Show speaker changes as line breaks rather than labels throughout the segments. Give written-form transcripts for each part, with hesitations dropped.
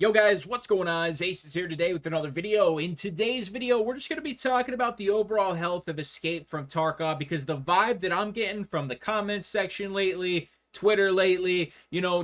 Yo guys, what's going on? Acez here today with another video. In today's video, we're just going to be talking about the overall health of Escape from Tarkov because the vibe that I'm getting from the comments section lately, Twitter lately,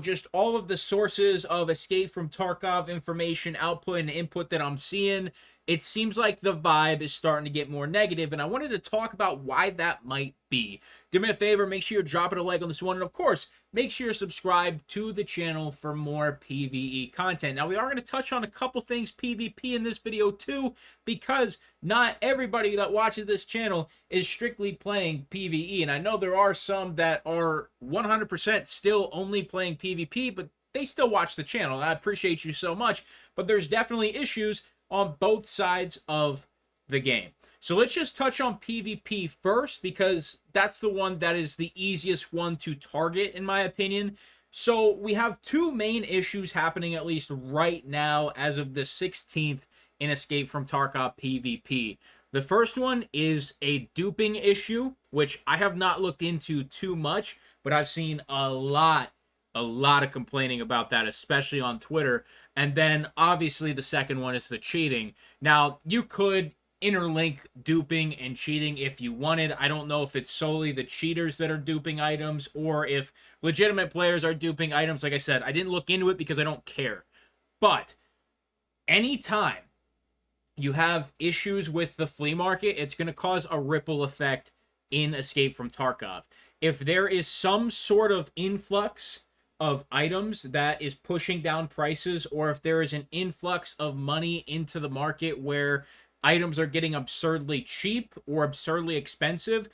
just all of the sources of Escape from Tarkov information, output, and input that I'm seeing, it seems like the vibe is starting to get more negative, and I wanted to talk about why that might be. Do me a favor, make sure you're dropping a like on this one, and of course, make sure you're subscribed to the channel for more PvE content. Now, we are going to touch on a couple things PvP in this video too, because not everybody that watches this channel is strictly playing PvE, and I know there are some that are 100% still only playing PvP, but they still watch the channel, and I appreciate you so much, but there's definitely issues on both sides of the game. So let's just touch on PvP first, because that's the one that is the easiest one to target, in my opinion. So we have two main issues happening, at least right now, as of the 16th in Escape from Tarkov PvP. The first one is a duping issue, which I have not looked into too much, but I've seen a lot of complaining about that, especially on Twitter. And then obviously the second one is the cheating. Now, you could interlink duping and cheating if you wanted. I don't know if it's solely the cheaters that are duping items or if legitimate players are duping items. Like I said, I didn't look into it because I don't care. But anytime you have issues with the flea market, it's going to cause a ripple effect in Escape from Tarkov. If there is some sort of influx of items that is pushing down prices, or if there is an influx of money into the market where items are getting absurdly cheap or absurdly expensive,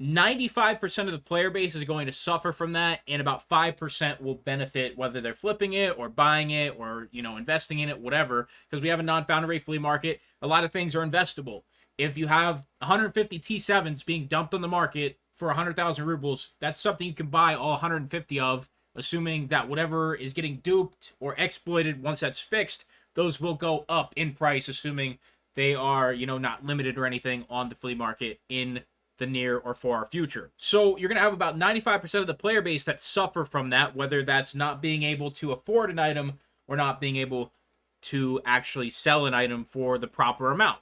95% of the player base is going to suffer from that, and about 5% will benefit, whether they're flipping it or buying it or, investing in it, whatever, because we have a non-foundry rate flea market. A lot of things are investable. If you have 150 T7s being dumped on the market for 100,000 rubles, that's something you can buy all 150 of, assuming that whatever is getting duped or exploited, once that's fixed, those will go up in price, assuming they are, not limited or anything on the flea market in the near or far future. So you're going to have about 95% of the player base that suffer from that, whether that's not being able to afford an item or not being able to actually sell an item for the proper amount.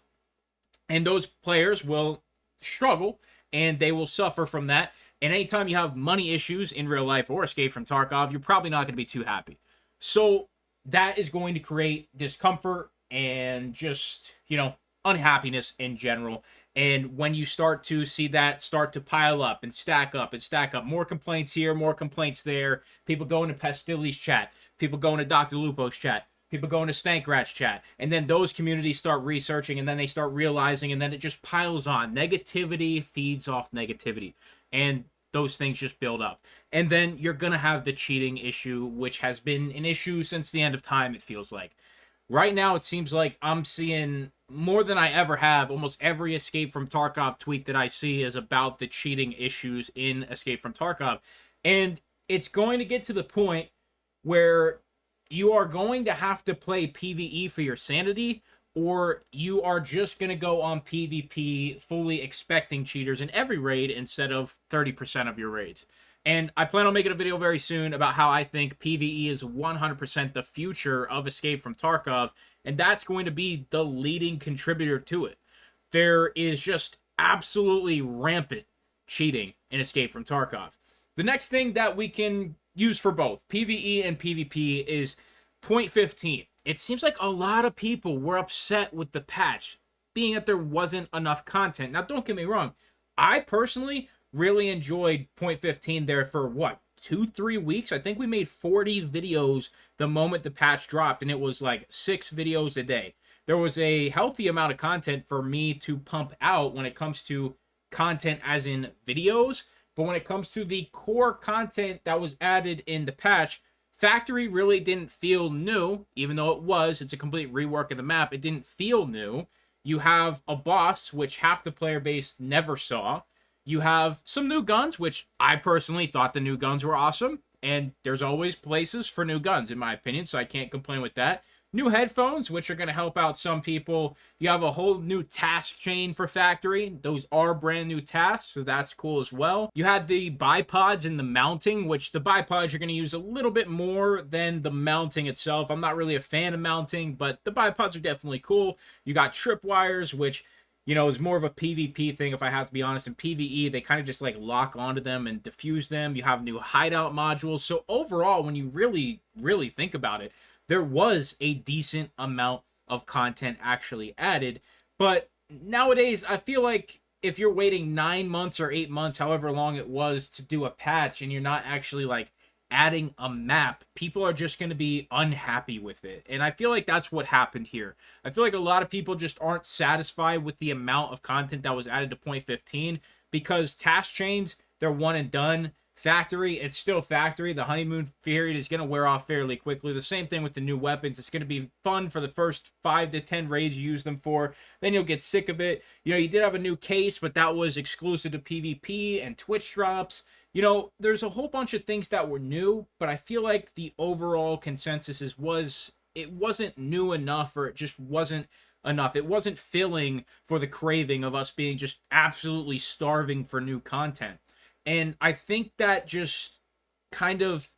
And those players will struggle and they will suffer from that. And anytime you have money issues in real life or Escape from Tarkov, you're probably not going to be too happy. So that is going to create discomfort and just, unhappiness in general. And when you start to see that start to pile up and stack up, more complaints here, more complaints there, people go into Pastili's chat, people go into Dr. Lupo's chat, people go into Stankrat's chat, and then those communities start researching, and then they start realizing, and then it just piles on. Negativity feeds off negativity, and those things just build up. And then you're going to have the cheating issue, which has been an issue since the end of time, it feels like. Right now, it seems like I'm seeing more than I ever have. Almost every Escape from Tarkov tweet that I see is about the cheating issues in Escape from Tarkov. And it's going to get to the point where you are going to have to play PvE for your sanity, or you are just going to go on PvP fully expecting cheaters in every raid instead of 30% of your raids. And I plan on making a video very soon about how I think PvE is 100% the future of Escape from Tarkov, and that's going to be the leading contributor to it. There is just absolutely rampant cheating in Escape from Tarkov. The next thing that we can use for both PvE and PvP is point 15. It seems like a lot of people were upset with the patch, being that there wasn't enough content. Now, don't get me wrong. I personally really enjoyed point 15 there for, 2-3 weeks? I think we made 40 videos the moment the patch dropped, and it was like 6 videos a day. There was a healthy amount of content for me to pump out when it comes to content as in videos, but when it comes to the core content that was added in the patch, Factory really didn't feel new, even though it's a complete rework of the map. It didn't feel new. You have a boss, which half the player base never saw. You have some new guns, which I personally thought the new guns were awesome. And there's always places for new guns, in my opinion, so I can't complain with that. new headphones, which are going to help out some people. You have a whole new task chain for factory. Those are brand new tasks, so that's cool as well. You had the bipods and the mounting, which the bipods you're going to use a little bit more than the mounting itself. I'm not really a fan of mounting, but the bipods are definitely cool. You got tripwires, which, you know, is more of a PvP thing, if I have to be honest. In PvE, they kind of just like lock onto them and diffuse them. You have new hideout modules. So overall, when you really think about it, there was a decent amount of content actually added. But nowadays, I feel like if you're waiting 9 months or 8 months, however long it was, to do a patch, and you're not actually like adding a map, people are just going to be unhappy with it. And I feel like that's what happened here. I feel like a lot of people just aren't satisfied with the amount of content that was added to point 15, because task chains, they're one and done. Factory, it's still factory. The honeymoon period is going to wear off fairly quickly. The same thing with the new weapons. It's going to be fun for the first 5 to 10 raids you use them for. Then you'll get sick of it. You know, you did have a new case, but that was exclusive to PvP and Twitch drops. You know, there's a whole bunch of things that were new, but I feel like the overall consensus it wasn't new enough, or it just wasn't enough. It wasn't filling for the craving of us being just absolutely starving for new content. And I think that just kind of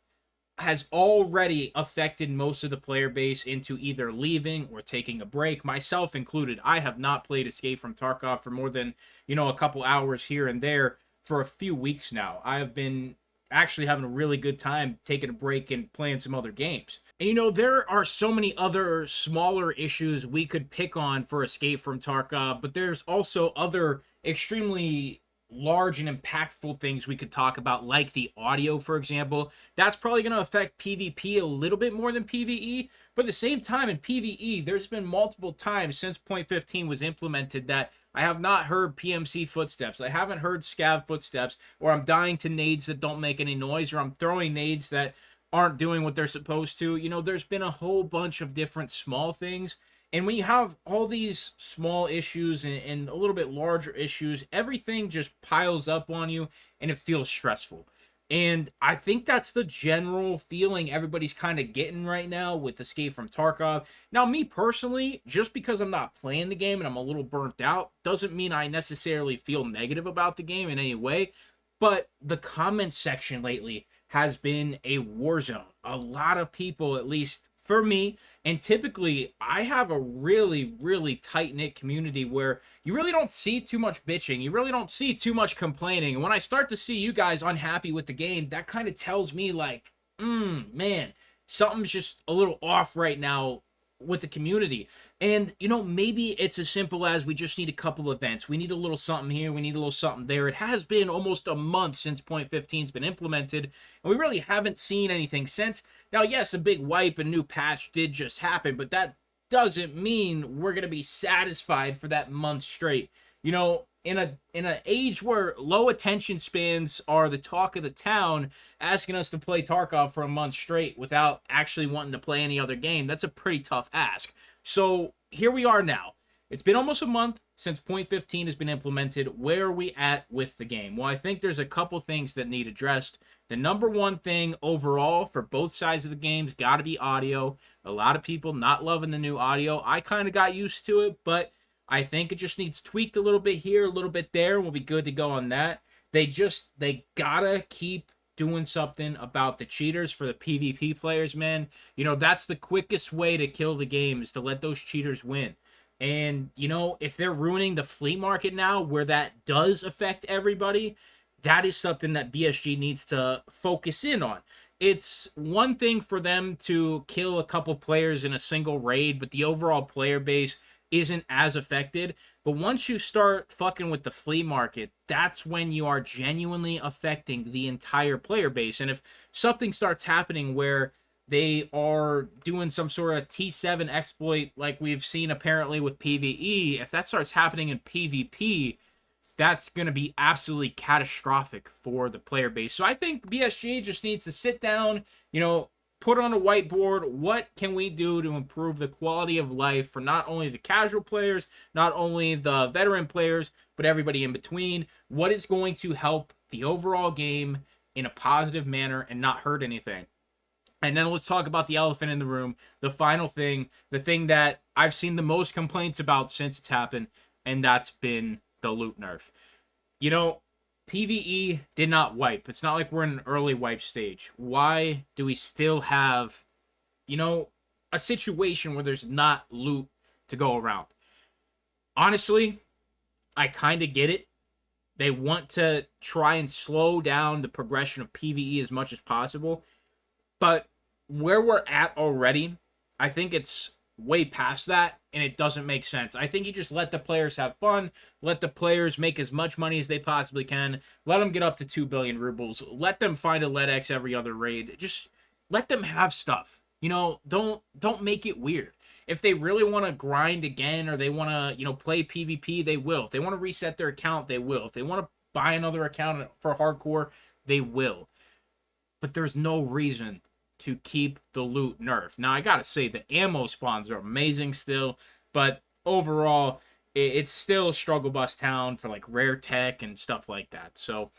has already affected most of the player base into either leaving or taking a break, myself included. I have not played Escape from Tarkov for more than, you know, a couple hours here and there for a few weeks now. I have been actually having a really good time taking a break and playing some other games. And you know, there are so many other smaller issues we could pick on for Escape from Tarkov, but there's also other extremely large and impactful things we could talk about, like the audio, for example. That's probably going to affect PvP a little bit more than PvE, but at the same time, in PvE, there's been multiple times since point 15 was implemented that I have not heard PMC footsteps. I haven't heard scav footsteps, or I'm dying to nades that don't make any noise, or I'm throwing nades that aren't doing what they're supposed to. You know, there's been a whole bunch of different small things. And when you have all these small issues and a little bit larger issues, everything just piles up on you and it feels stressful. And I think that's the general feeling everybody's kind of getting right now with Escape from Tarkov. Now, me personally, just because I'm not playing the game and I'm a little burnt out, doesn't mean I necessarily feel negative about the game in any way. But the comment section lately has been a war zone. A lot of people, at least for me, and typically I have a really tight-knit community where you really don't see too much bitching, you really don't see too much complaining. And when I start to see you guys unhappy with the game, that kind of tells me like, man, something's just a little off right now with the community. And you know, maybe it's as simple as we just need a couple events. We need a little something here, we need a little something there. It has been almost a month since point 15's been implemented, and we really haven't seen anything since. Now, yes, a big wipe and new patch did just happen, but that doesn't mean we're gonna be satisfied for that month straight. You know, in an age where low attention spans are the talk of the town, asking us to play Tarkov for a month straight without actually wanting to play any other game, that's a pretty tough ask. So here we are now. It's been almost a month since point 15 has been implemented. Where are we at with the game? Well, I think there's a couple things that need addressed. The number one thing overall for both sides of the game's got to be audio. A lot of people not loving the new audio. I kind of got used to it, but I think it just needs tweaked a little bit here, a little bit there, and we'll be good to go on that. They gotta keep doing something about the cheaters for the PvP players, man. You know, that's the quickest way to kill the game, is to let those cheaters win. And, you know, if they're ruining the flea market now, where that does affect everybody, that is something that BSG needs to focus in on. It's one thing for them to kill a couple players in a single raid, but the overall player base isn't as affected. But once you start fucking with the flea market, that's when you are genuinely affecting the entire player base. And if something starts happening where they are doing some sort of T7 exploit like we've seen apparently with PvE, if that starts happening in PvP, that's going to be absolutely catastrophic for the player base. So I think BSG just needs to sit down, you know, put on a whiteboard, what can we do to improve the quality of life for not only the casual players, not only the veteran players, but everybody in between. What is going to help the overall game in a positive manner and not hurt anything? And then let's talk about the elephant in the room, the final thing, the thing that I've seen the most complaints about since it's happened, and that's been the loot nerf. You know, PvE did not wipe. It's not like we're in an early wipe stage. Why do we still have, a situation where there's not loot to go around? Honestly, I kind of get it. They want to try and slow down the progression of PvE as much as possible. But where we're at already, I think it's way past that, and it doesn't make sense. I think you just let the players have fun, let the players make as much money as they possibly can, let them get up to 2 billion rubles, let them find a LEDX every other raid. Just let them have stuff. Don't make it weird. If they really want to grind again, or they want to, play PvP, they will. If they want to reset their account, they will. If they want to buy another account for hardcore, they will. But there's no reason to keep the loot nerf. Now, I gotta say, the ammo spawns are amazing still, but overall, it's still a struggle bus town for, like, rare tech and stuff like that. So,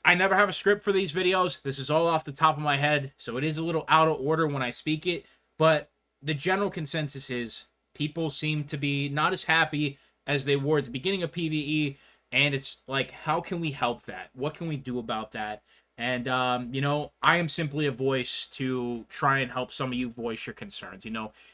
I never have a script for these videos. This is all off the top of my head, so it is a little out of order when I speak it, but the general consensus is people seem to be not as happy as they were at the beginning of PvE, and it's like, how can we help that? What can we do about that? And, I am simply a voice to try and help some of you voice your concerns.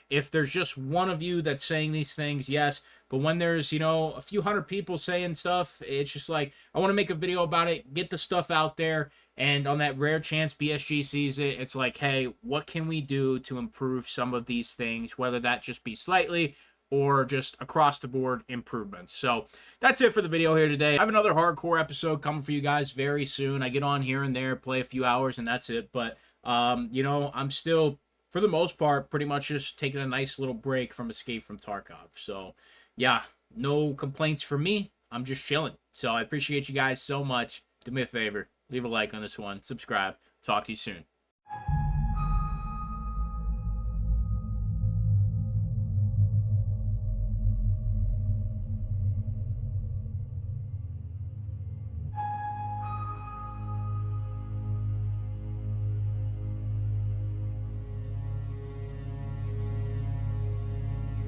If there's just one of you that's saying these things, yes. But when there's, a few hundred people saying stuff, it's just like, I want to make a video about it, get the stuff out there. And on that rare chance BSG sees it, it's like, hey, what can we do to improve some of these things? Whether that just be slightly or just across the board improvements. So that's it for the video here today. I have another hardcore episode coming for you guys very soon. I get on here and there, play a few hours, and that's it. But, I'm still, for the most part, pretty much just taking a nice little break from Escape from Tarkov. So, yeah, no complaints from me. I'm just chilling. So I appreciate you guys so much. Do me a favor, leave a like on this one, subscribe. Talk to you soon.